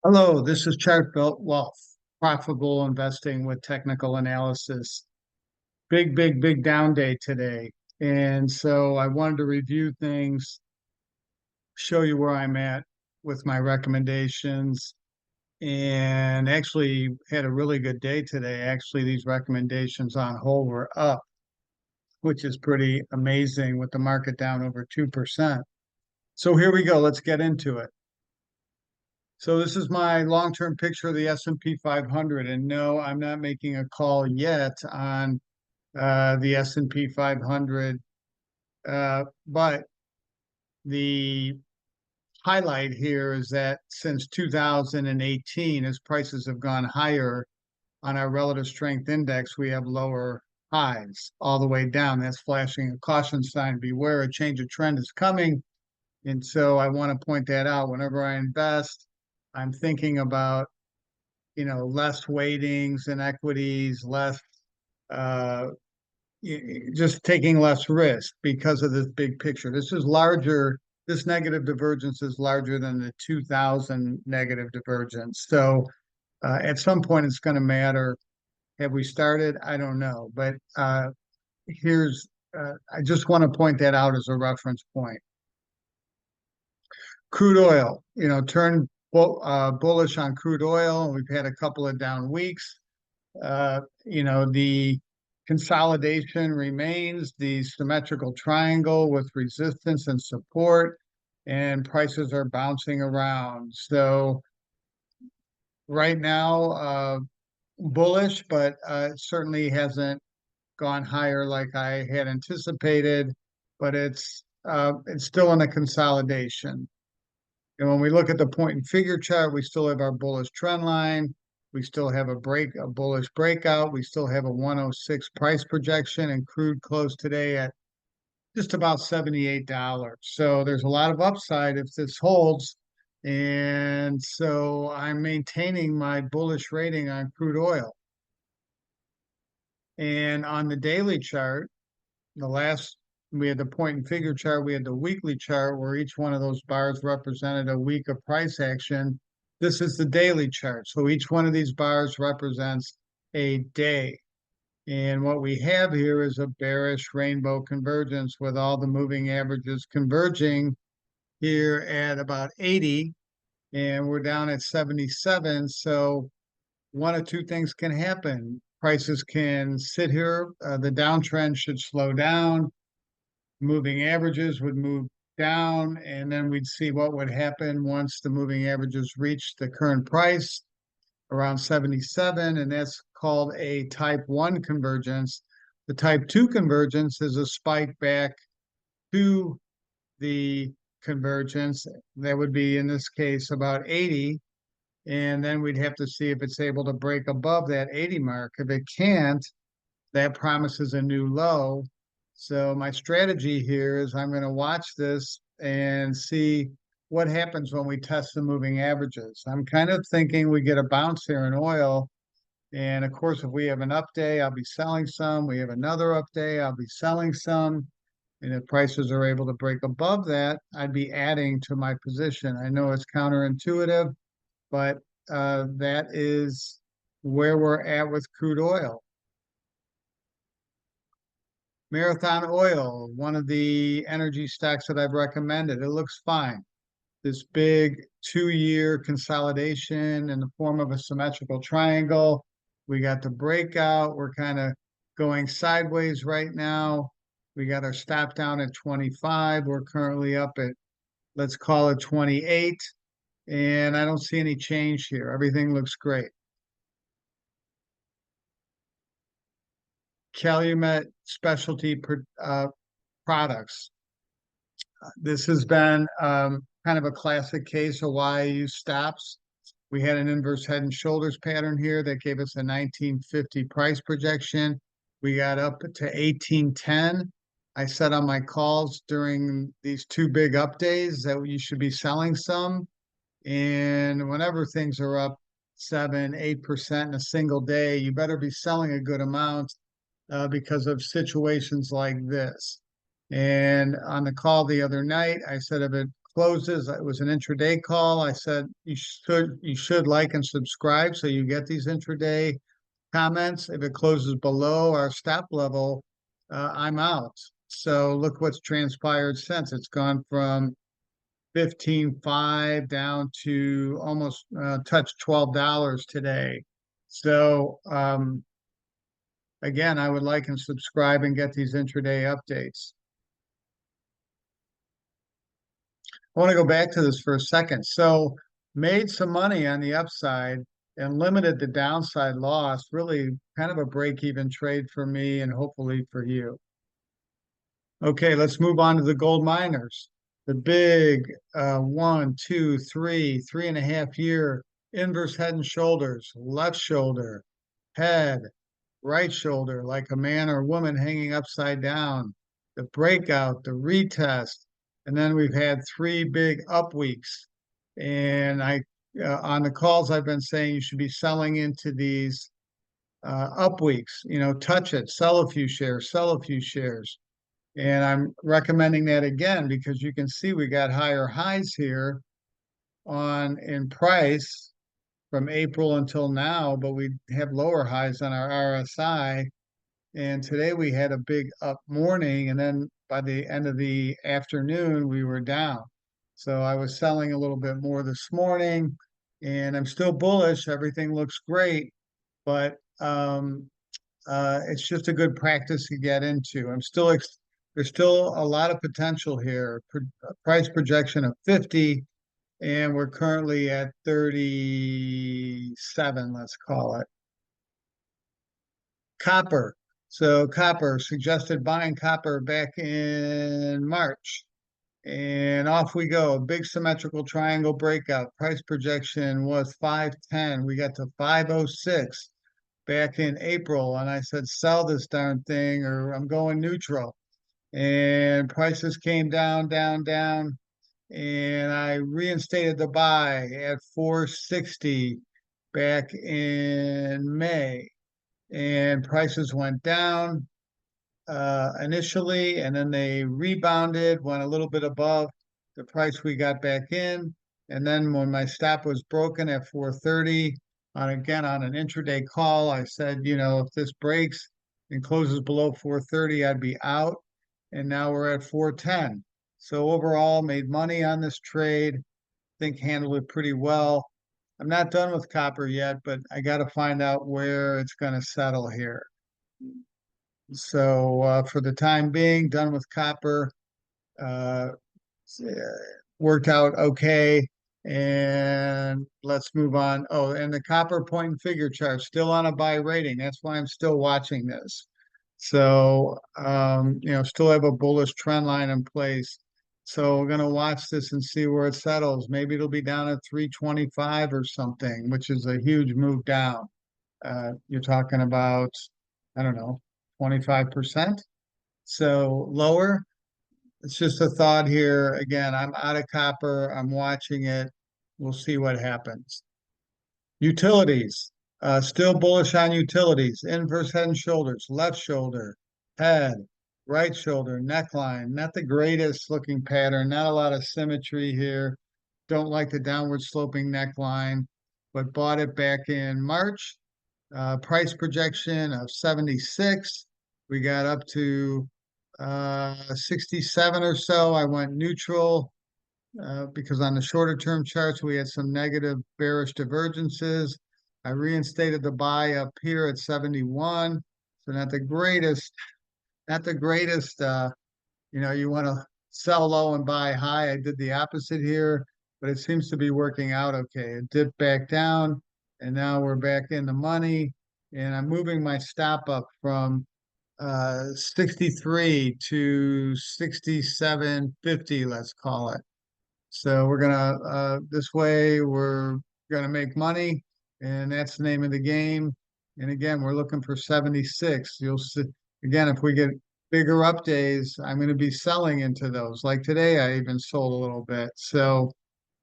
Hello, this is Chart Built Wealth, profitable investing with technical analysis. Big down day today. And so I wanted to review things, show you where I'm at with my recommendations, and actually had a really good day today. Actually, these recommendations on whole were up, which is pretty amazing with the market down over 2%. So here we go. Let's get into it. So this is my long-term picture of the S&P 500, and no, I'm not making a call yet on the S&P 500, but the highlight here is that since 2018, as prices have gone higher on our relative strength index, we have lower highs all the way down. That's flashing a caution sign. Beware, a change of trend is coming. And so I want to point that out. Whenever I invest, I'm thinking about less weightings and equities, less uh, just taking less risk because of this big picture. This is larger. This negative divergence is larger than the 2000 negative divergence. So at some point, it's going to matter. Have we started? I don't know. But here's, I just want to point that out as a reference point. Crude oil, turned bullish on crude oil. We've had a couple of down weeks. The consolidation remains, the symmetrical triangle with resistance and support, and prices are bouncing around. So right now, bullish, but it certainly hasn't gone higher like I had anticipated, but it's still in a consolidation. And when we look at the point and figure chart, we still have our bullish trend line. We still have a bullish breakout. We still have a 106 price projection, and crude closed today at just about $78. So there's a lot of upside if this holds. And so I'm maintaining my bullish rating on crude oil. And on the daily chart, we had the point and figure chart, we had the weekly chart where each one of those bars represented a week of price action. This is the daily chart. So each one of these bars represents a day. And what we have here is a bearish rainbow convergence with all the moving averages converging here at about 80, and we're down at 77. So one of two things can happen. Prices can sit here. The downtrend should slow down. Moving averages would move down, and then we'd see what would happen once the moving averages reach the current price around 77, and that's called a type 1 convergence. The type 2 convergence is a spike back to the convergence. That would be, in this case, about 80, and then we'd have to see if it's able to break above that 80 mark. If it can't, that promises a new low. So my strategy here is I'm going to watch this and see what happens when we test the moving averages. I'm kind of thinking we get a bounce here in oil. And of course, if we have an up day, I'll be selling some. We have another up day, I'll be selling some. And if prices are able to break above that, I'd be adding to my position. I know it's counterintuitive, but that is where we're at with crude oil. Marathon Oil, one of the energy stocks that I've recommended. It looks fine. This big 2-year consolidation in the form of a symmetrical triangle. We got the breakout. We're kind of going sideways right now. We got our stop down at 25. We're currently up at, let's call it 28. And I don't see any change here. Everything looks great. Calumet Specialty Products. This has been kind of a classic case of why I use stops. We had an inverse head and shoulders pattern here that gave us a 1950 price projection. We got up to 1810. I said on my calls during these two big up days that you should be selling some. And whenever things are up 7-8% in a single day, you better be selling a good amount because of situations like this. And on the call the other night, I said if it closes, it was an intraday call. I said you should like and subscribe so you get these intraday comments. If it closes below our stop level, I'm out. So look what's transpired since. It's gone from 15.5 down to almost touched $12 today. So again, I would like and subscribe and get these intraday updates. I want to go back to this for a second. So made some money on the upside and limited the downside loss. Really kind of a break-even trade for me and hopefully for you. Okay, let's move on to the gold miners. The big 1, 2, 3, 3.5 year inverse head and shoulders, left shoulder, head, right shoulder, like a man or woman hanging upside down, the breakout, the retest, and then we've had three big up weeks. And on the calls, I've been saying you should be selling into these up weeks. Touch it, sell a few shares, sell a few shares. And I'm recommending that again because you can see we got higher highs here on in price from April until now, but we have lower highs on our RSI. And today we had a big up morning, and then by the end of the afternoon, we were down. So I was selling a little bit more this morning, and I'm still bullish. Everything looks great, but it's just a good practice to get into. There's still a lot of potential here. Price projection of 50, and we're currently at 37, let's call it. Copper. So copper suggested buying copper back in March. And off we go. A big symmetrical triangle breakout. Price projection was 510. We got to 506 back in April. And I said, sell this darn thing or I'm going neutral. And prices came down, down, down. And I reinstated the buy at 460 back in May. And prices went down initially, and then they rebounded, went a little bit above the price we got back in. And then when my stop was broken at 430, on an intraday call, I said, if this breaks and closes below 430, I'd be out. And now we're at 410. So overall, made money on this trade. I think handled it pretty well. I'm not done with copper yet, but I got to find out where it's going to settle here. So for the time being, done with copper. Uh, Worked out okay. And let's move on. Oh, and the copper point and figure chart still on a buy rating. That's why I'm still watching this. So, still have a bullish trend line in place. So we're going to watch this and see where it settles. Maybe it'll be down at 325 or something, which is a huge move down. You're talking about, I don't know, 25%. So lower. It's just a thought here. Again, I'm out of copper. I'm watching it. We'll see what happens. Utilities. Still bullish on utilities. Inverse head and shoulders, left shoulder, head, right shoulder, neckline. Not the greatest looking pattern. Not a lot of symmetry here. Don't like the downward sloping neckline, but bought it back in March. Price projection of 76. We got up to 67 or so. I went neutral because on the shorter term charts, we had some negative bearish divergences. I reinstated the buy up here at 71. So not the greatest, you want to sell low and buy high. I did the opposite here, but it seems to be working out okay. It dipped back down and now we're back in the money. And I'm moving my stop up from 63 to 67.50, let's call it. So we're gonna this way we're gonna make money, and that's the name of the game. And again, we're looking for 76. You'll see again if we get bigger up days, I'm going to be selling into those. Like today, I even sold a little bit. So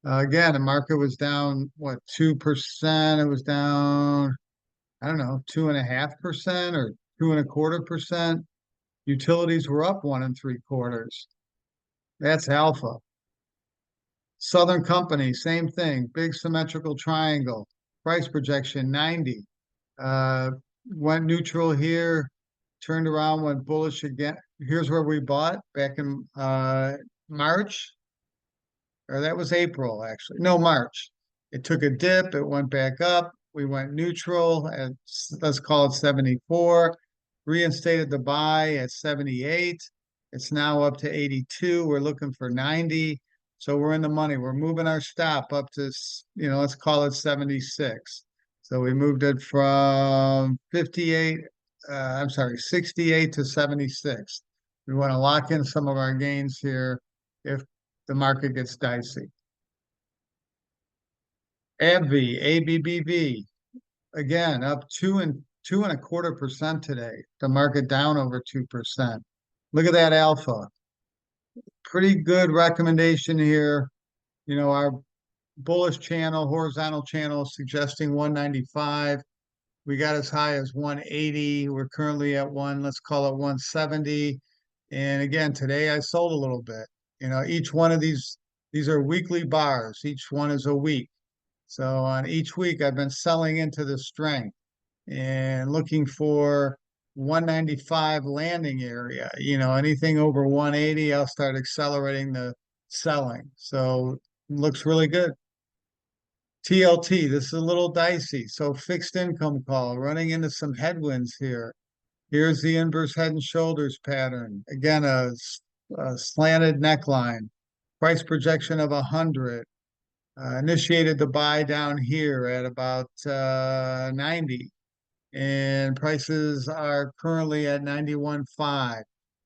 again, the market was down what 2%? It was down, I don't know, 2.5% or 2.25%. Utilities were up 1.75. That's alpha. Southern Company, same thing, big symmetrical triangle, price projection 90. Uh, Went neutral here, turned around, went bullish again. Here's where we bought back in March, or that was April actually. No, March. It took a dip, it went back up. We went neutral at, let's call it 74, reinstated the buy at 78. It's now up to 82. We're looking for 90. So we're in the money. We're moving our stop up to, let's call it 76. So we moved it from 58, I'm sorry, 68 to 76. We want to lock in some of our gains here if the market gets dicey. Abbvie, ABBV, again, up 2.25% today. The market down over 2%. Look at that alpha. Pretty good recommendation here. Our bullish channel, horizontal channel suggesting 195. We got as high as 180. We're currently at let's call it 170. And again, today I sold a little bit. Each one of these are weekly bars. Each one is a week. So on each week, I've been selling into the strength and looking for 195 landing area. Anything over 180, I'll start accelerating the selling. So looks really good. TLT, this is a little dicey. So fixed income call, running into some headwinds here. Here's the inverse head and shoulders pattern. Again, a slanted neckline. Price projection of 100. Initiated the buy down here at about 90, and prices are currently at 91.5.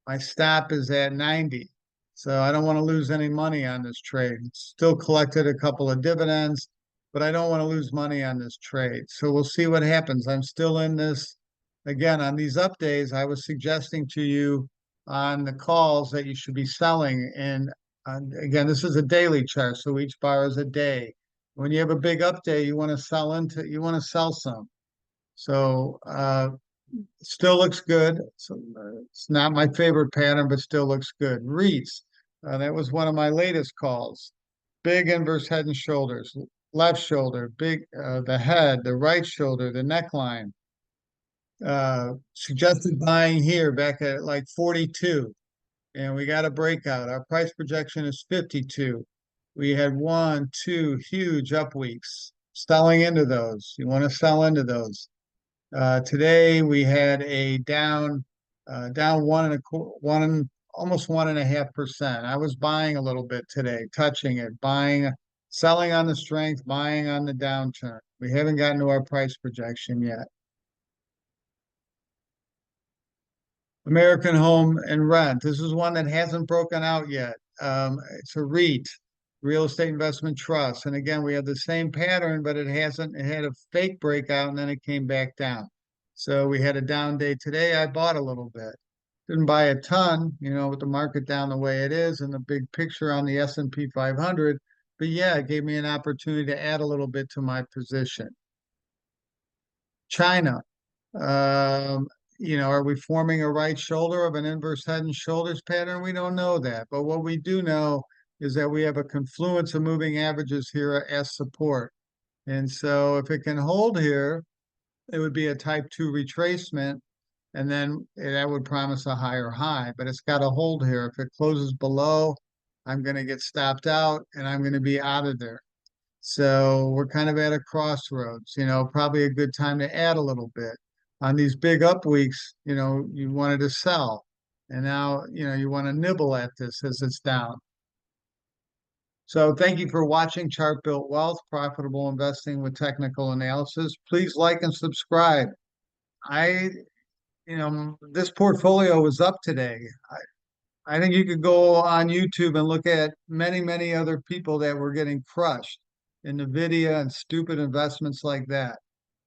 My stop is at 90, so I don't want to lose any money on this trade. Still collected a couple of dividends, but I don't want to lose money on this trade. So we'll see what happens. I'm still in this. Again, on these up days, I was suggesting to you on the calls that you should be selling. And again, this is a daily chart, so each bar is a day. When you have a big up day, you want to sell some. So still looks good. So, it's not my favorite pattern, but still looks good. Reits, that was one of my latest calls. Big inverse head and shoulders, left shoulder, big the head, the right shoulder, the neckline. Suggested buying here back at like 42, and we got a breakout. Our price projection is 52. We had 1, 2 huge up weeks. Selling into those. You want to sell into those. Today we had a down almost 1.5%. I was buying a little bit today, touching it, selling on the strength, buying on the downturn. We haven't gotten to our price projection yet. American Home and Rent. This is one that hasn't broken out yet. It's a REIT, Real Estate Investment Trust. And again, we have the same pattern, but it had a fake breakout and then it came back down. So we had a down day today. I bought a little bit. Didn't buy a ton, with the market down the way it is and the big picture on the S&P 500. But yeah, it gave me an opportunity to add a little bit to my position. China. Um, are we forming a right shoulder of an inverse head and shoulders pattern? We don't know that. But what we do know is that we have a confluence of moving averages here as support. And so if it can hold here, it would be a type 2 retracement, and then that would promise a higher high. But it's got to hold here. If it closes below, I'm going to get stopped out and I'm going to be out of there. So we're kind of at a crossroads, probably a good time to add a little bit. On these big up weeks, you wanted to sell. And now, you want to nibble at this as it's down. So thank you for watching Chart Built Wealth, Profitable Investing with Technical Analysis. Please like and subscribe. This portfolio was up today. I think you could go on YouTube and look at many, many other people that were getting crushed in NVIDIA and stupid investments like that.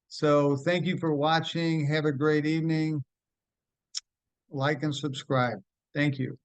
So thank you for watching. Have a great evening. Like and subscribe. Thank you.